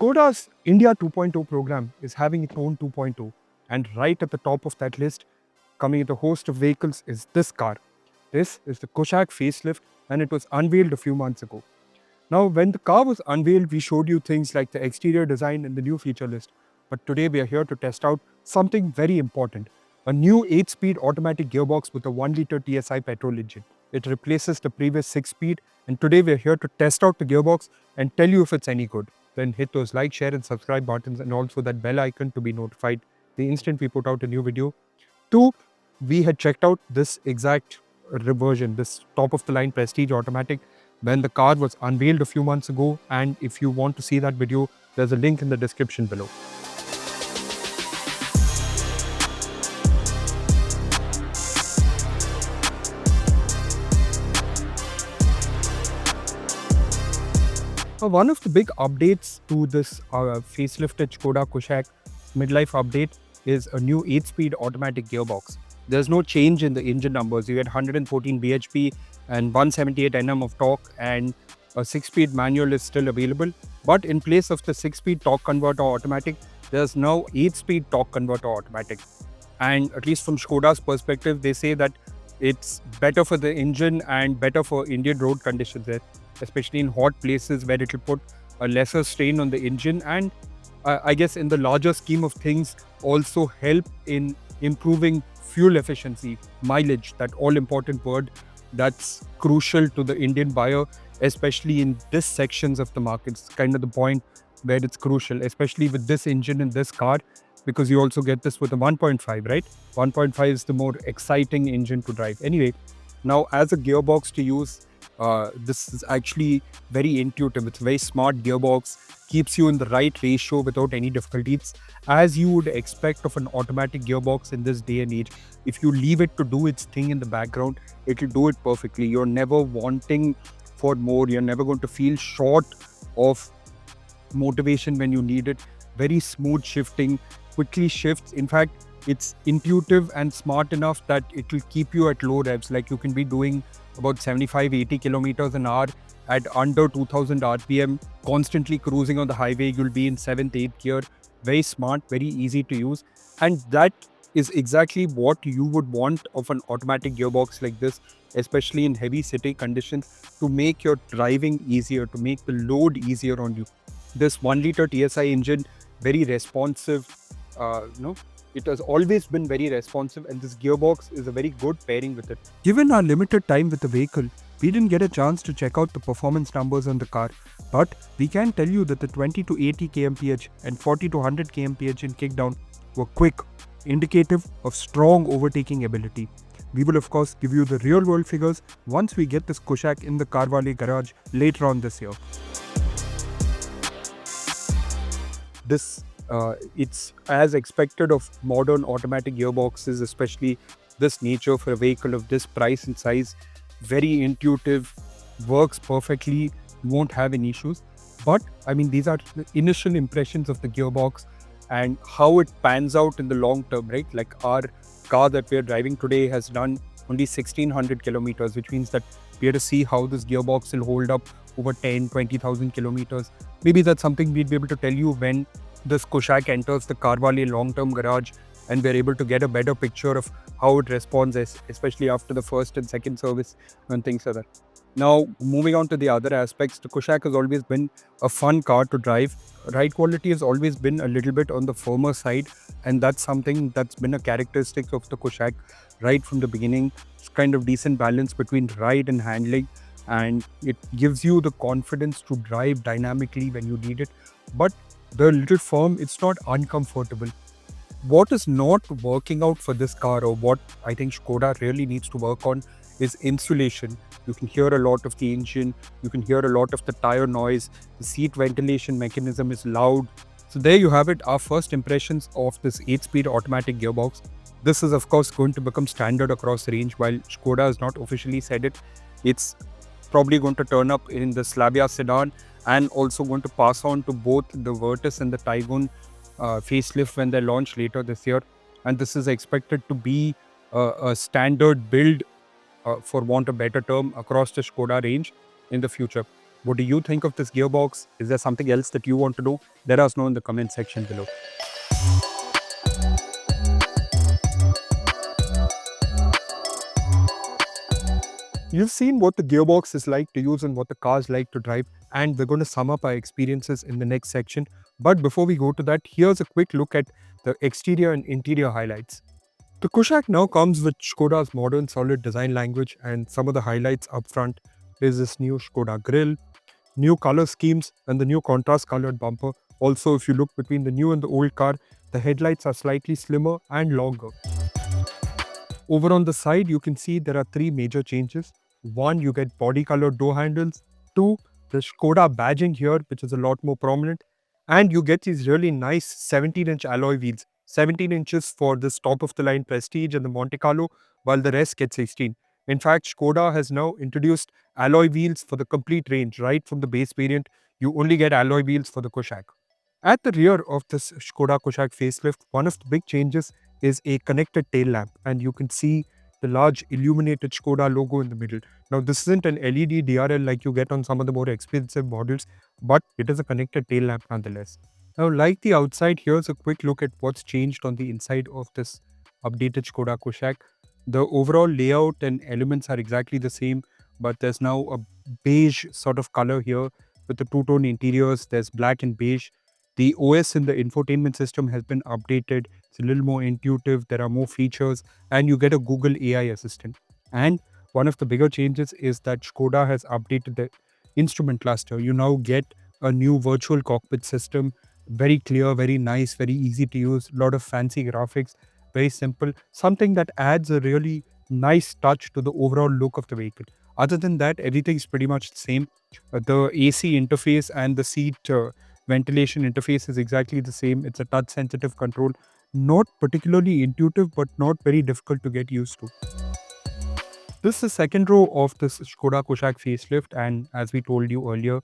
Skoda's India 2.0 program is having its own 2.0, and right at the top of that list, coming with a host of vehicles, is this car. This is the Kushaq facelift, and it was unveiled a few months ago. Now, when the car was unveiled, we showed you things like the exterior design and the new feature list. But today we are here to test out something very important, a new 8-speed automatic gearbox with a 1-liter TSI petrol engine. It replaces the previous 6-speed, and today we are here to test out the gearbox and tell you if it's any good. Then hit those like, share and subscribe buttons, and also that bell icon to be notified the instant we put out a new video. 2, we had checked out this exact version, this top of the line Prestige automatic, when the car was unveiled a few months ago, and if you want to see that video, there's a link in the description below. One of the big updates to this facelifted Skoda Kushaq midlife update is a new 8-speed automatic gearbox. There's no change in the engine numbers. You get 114 bhp and 178 Nm of torque, and a 6-speed manual is still available. But in place of the 6-speed torque converter automatic, there's now 8-speed torque converter automatic. And at least from Skoda's perspective, they say that it's better for the engine and better for Indian road conditions there, especially in hot places where it will put a lesser strain on the engine, and I guess in the larger scheme of things also help in improving fuel efficiency, mileage, that all important word that's crucial to the Indian buyer, especially in this sections of the market. It's kind of the point where it's crucial, especially with this engine in this car, because you also get this with a 1.5, right? 1.5 is the more exciting engine to drive. Anyway, now as a gearbox to use, this is actually very intuitive. It's a very smart gearbox, keeps you in the right ratio without any difficulties, as you would expect of an automatic gearbox in this day and age. If you leave it to do its thing in the background, it will do it perfectly. You're never wanting for more. You're never going to feel short of motivation when you need it. Very smooth shifting, quickly shifts. In fact, it's intuitive and smart enough that it will keep you at low revs. Like you can be doing about 75-80 kilometers an hour at under 2000 RPM, constantly cruising on the highway. You'll be in 7th, 8th gear. Very smart, very easy to use. And that is exactly what you would want of an automatic gearbox like this, especially in heavy city conditions, to make your driving easier, to make the load easier on you. This 1-liter TSI engine, very responsive, it has always been very responsive, and this gearbox is a very good pairing with it. Given our limited time with the vehicle, we didn't get a chance to check out the performance numbers on the car, but we can tell you that the 20 to 80 kmph and 40 to 100 kmph in kickdown were quick, indicative of strong overtaking ability. We will of course give you the real world figures once we get this Kushaq in the CarWale garage later on this year. It's as expected of modern automatic gearboxes, especially this nature for a vehicle of this price and size. Very intuitive, works perfectly, you won't have any issues. But I mean, these are the initial impressions of the gearbox and how it pans out in the long term, right? Like our car that we are driving today has done only 1600 kilometers, which means that we have to see how this gearbox will hold up over 10-20,000 kilometers. Maybe that's something we'd be able to tell you when this Kushaq enters the CarWale long-term garage and we're able to get a better picture of how it responds, especially after the first and second service and things like that. Now, moving on to the other aspects, the Kushaq has always been a fun car to drive. Ride quality has always been a little bit on the firmer side, and that's something that's been a characteristic of the Kushaq right from the beginning. It's kind of decent balance between ride and handling, and it gives you the confidence to drive dynamically when you need it. But the little firm, it's not uncomfortable. What is not working out for this car, or what I think Skoda really needs to work on, is insulation. You can hear a lot of the engine, you can hear a lot of the tire noise, the seat ventilation mechanism is loud. So there you have it, our first impressions of this 8-speed automatic gearbox. This is of course going to become standard across the range. While Skoda has not officially said it, it's probably going to turn up in the Slavia sedan, and also going to pass on to both the Virtus and the Taygun facelift when they launch later this year. And this is expected to be a standard build, for want of a better term, across the Skoda range in the future. What do you think of this gearbox? Is there something else that you want to know? Let us know in the comment section below. You've seen what the gearbox is like to use and what the cars like to drive, and we're going to sum up our experiences in the next section. But before we go to that, here's a quick look at the exterior and interior highlights. The Kushaq now comes with Skoda's modern solid design language, and some of the highlights up front is this new Skoda grille, new color schemes, and the new contrast colored bumper. Also, if you look between the new and the old car, the headlights are slightly slimmer and longer. Over on the side, you can see there are three major changes. One, you get body colored door handles. Two, the Skoda badging here, which is a lot more prominent. And you get these really nice 17-inch alloy wheels. 17 inches for this top of the line Prestige and the Monte Carlo, while the rest gets 16. In fact, Skoda has now introduced alloy wheels for the complete range. Right from the base variant, you only get alloy wheels for the Kushaq. At the rear of this Skoda Kushaq facelift, one of the big changes is a connected tail lamp, and you can see the large illuminated Skoda logo in the middle. Now, this isn't an LED DRL like you get on some of the more expensive models, but it is a connected tail lamp nonetheless. Now, like the outside, here's a quick look at what's changed on the inside of this updated Skoda Kushaq. The overall layout and elements are exactly the same, but there's now a beige sort of color here with the two-tone interiors. There's black and beige. The OS in the infotainment system has been updated. It's a little more intuitive. There are more features, and you get a Google AI assistant. And one of the bigger changes is that Skoda has updated the instrument cluster. You now get a new virtual cockpit system. Very clear, very nice, very easy to use. A lot of fancy graphics. Very simple. Something that adds a really nice touch to the overall look of the vehicle. Other than that, everything's pretty much the same. The AC interface and the seat ventilation interface is exactly the same. It's a touch sensitive control, not particularly intuitive, but not very difficult to get used to. This is the second row of this Skoda Kushaq facelift, and as we told you earlier,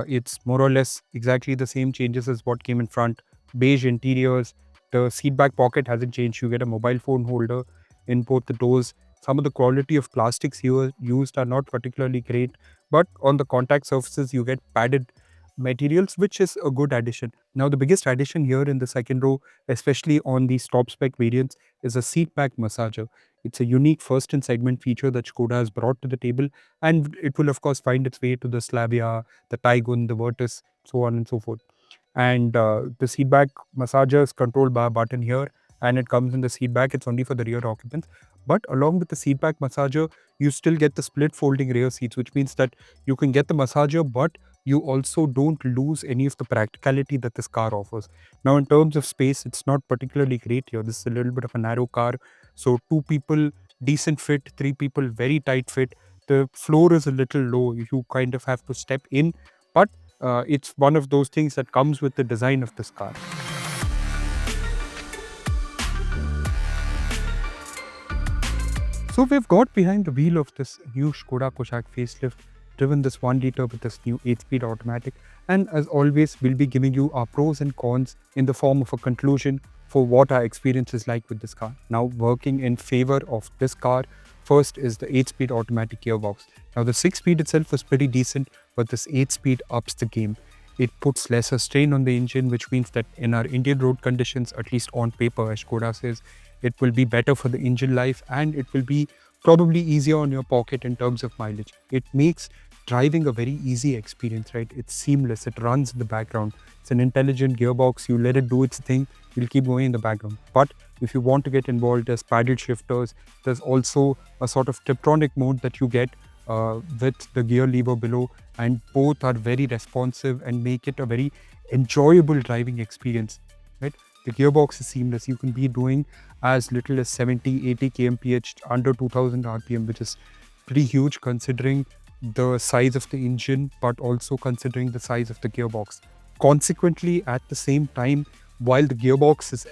it's more or less exactly the same changes as what came in front. Beige interiors, the seat back pocket hasn't changed. You get a mobile phone holder in both the doors. Some of the quality of plastics here used are not particularly great, but on the contact surfaces you get padded materials, which is a good addition. Now, the biggest addition here in the second row, especially on these top spec variants, is a seat back massager. It's a unique first in segment feature that Skoda has brought to the table, and it will of course find its way to the Slavia, the Taigun, the Virtus, so on and so forth. And the seat back massager is controlled by a button here, and it comes in the seat back. It's only for the rear occupants. But along with the seat back massager, you still get the split folding rear seats, which means that you can get the massager, but you also don't lose any of the practicality that this car offers. Now, in terms of space, it's not particularly great here. This is a little bit of a narrow car. So, two people, decent fit, three people, very tight fit. The floor is a little low. You kind of have to step in, but it's one of those things that comes with the design of this car. So we've got behind the wheel of this new Skoda Kushaq facelift, driven this 1 liter with this new 8-speed automatic, and as always, we'll be giving you our pros and cons in the form of a conclusion for what our experience is like with this car. Now, working in favor of this car, first is the 8-speed automatic gearbox. Now, the 6-speed itself was pretty decent, but this 8-speed ups the game. It puts lesser strain on the engine, which means that in our Indian road conditions, at least on paper, as Skoda says, it will be better for the engine life, and it will be probably easier on your pocket in terms of mileage. It makes driving a very easy experience, right? It's seamless. It runs in the background. It's an intelligent gearbox. You let it do its thing. You'll keep going in the background. But if you want to get involved, there's paddle shifters. There's also a sort of Tiptronic mode that you get with the gear lever below, and both are very responsive and make it a very enjoyable driving experience, right? The gearbox is seamless. You can be doing as little as 70, 80 kmph under 2000 RPM, which is pretty huge considering the size of the engine, but also considering the size of the gearbox. Consequently, at the same time, while the gearbox is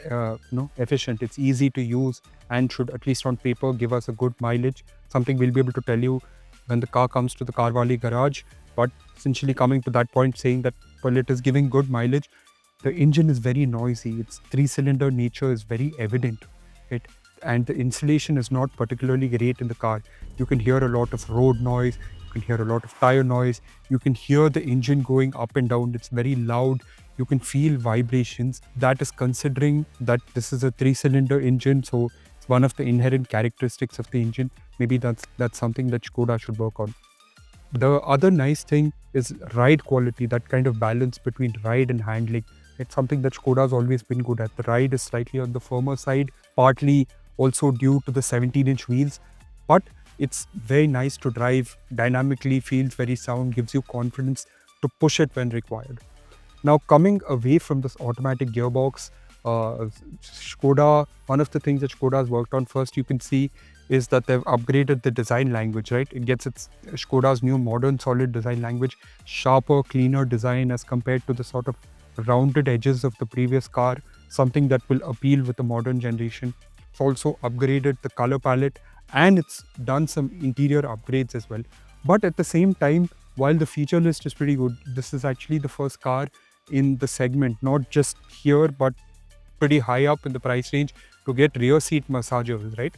efficient, it's easy to use and should, at least on paper, give us a good mileage. Something we'll be able to tell you when the car comes to the CarWale garage. But essentially coming to that point, saying that, well, it is giving good mileage. The engine is very noisy. Its three-cylinder nature is very evident, right? And the insulation is not particularly great in the car. You can hear a lot of road noise. You can hear a lot of tire noise. You can hear the engine going up and down. It's very loud. You can feel vibrations. That is considering that this is a 3-cylinder engine, so it's one of the inherent characteristics of the engine. Maybe that's something that Skoda should work on. The other nice thing is ride quality, that kind of balance between ride and handling. It's something that Skoda has always been good at. The ride is slightly on the firmer side, partly also due to the 17-inch wheels, but it's very nice to drive, dynamically feels very sound, gives you confidence to push it when required. Now, coming away from this automatic gearbox, Skoda, one of the things that Skoda has worked on first, you can see, is that they've upgraded the design language, right? It gets Skoda's new modern solid design language, sharper, cleaner design as compared to the sort of rounded edges of the previous car, something that will appeal with the modern generation. It's also upgraded the color palette, and it's done some interior upgrades as well. But at the same time, while the feature list is pretty good, this is actually the first car in the segment, not just here, but pretty high up in the price range, to get rear seat massagers, right?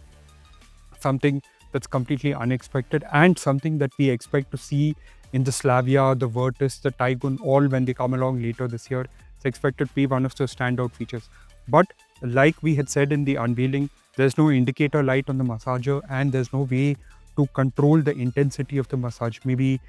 Something that's completely unexpected, and something that we expect to see in the Slavia, the Virtus, the Taygun, all when they come along later this year. It's expected to be one of the standout features. But like we had said in the unveiling, there's no indicator light on the massager, and there's no way to control the intensity of the massage. Maybe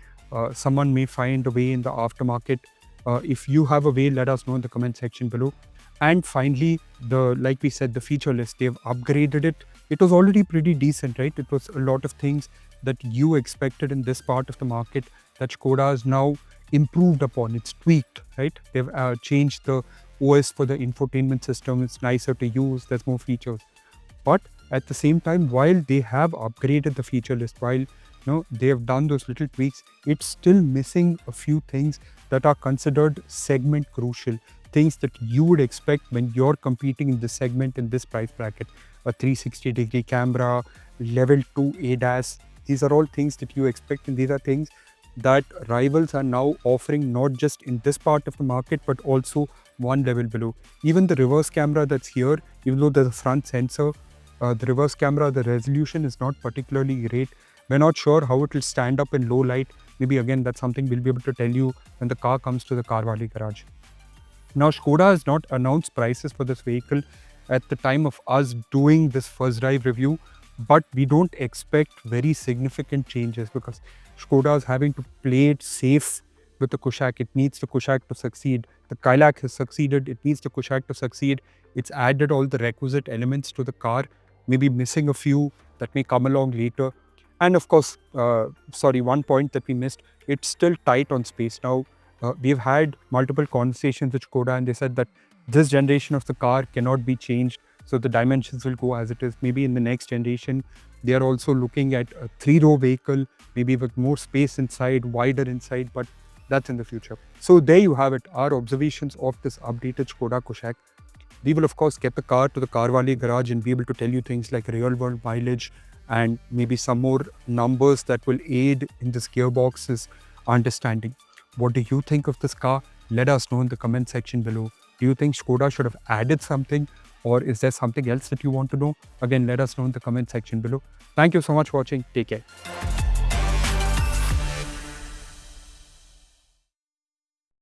someone may find a way in the aftermarket. If you have a way, let us know in the comment section below. And finally, like we said, the feature list, they've upgraded it. It was already pretty decent, right? It was a lot of things that you expected in this part of the market that Skoda has now improved upon. It's tweaked, right? They've changed the OS for the infotainment system. It's nicer to use. There's more features. But at the same time, while they have upgraded the feature list, while they have done those little tweaks, it's still missing a few things that are considered segment crucial. Things that you would expect when you're competing in this segment, in this price bracket. A 360-degree camera, level 2 ADAS. These are all things that you expect, and these are things that rivals are now offering, not just in this part of the market, but also one level below. Even the reverse camera that's here, even though there's a front sensor, the reverse camera, the resolution is not particularly great. We're not sure how it will stand up in low light. Maybe again, that's something we'll be able to tell you when the car comes to the CarWale garage. Now, Skoda has not announced prices for this vehicle at the time of us doing this first drive review, but we don't expect very significant changes because Skoda is having to play it safe with the Kushaq. It needs the Kushaq to succeed. The Kushaq has succeeded. It needs the Kushaq to succeed. It's added all the requisite elements to the car, maybe missing a few that may come along later. And of course, one point that we missed, it's still tight on space. Now, we've had multiple conversations with Skoda, and they said that this generation of the car cannot be changed. So the dimensions will go as it is. Maybe in the next generation, they are also looking at a 3-row vehicle, maybe with more space inside, wider inside, but that's in the future. So there you have it, our observations of this updated Skoda Kushaq. We will of course get the car to the CarWale garage and be able to tell you things like real world mileage and maybe some more numbers that will aid in this gearbox's understanding. What do you think of this car? Let us know in the comment section below. Do you think Skoda should have added something, or is there something else that you want to know? Again, let us know in the comment section below. Thank you so much for watching. Take care.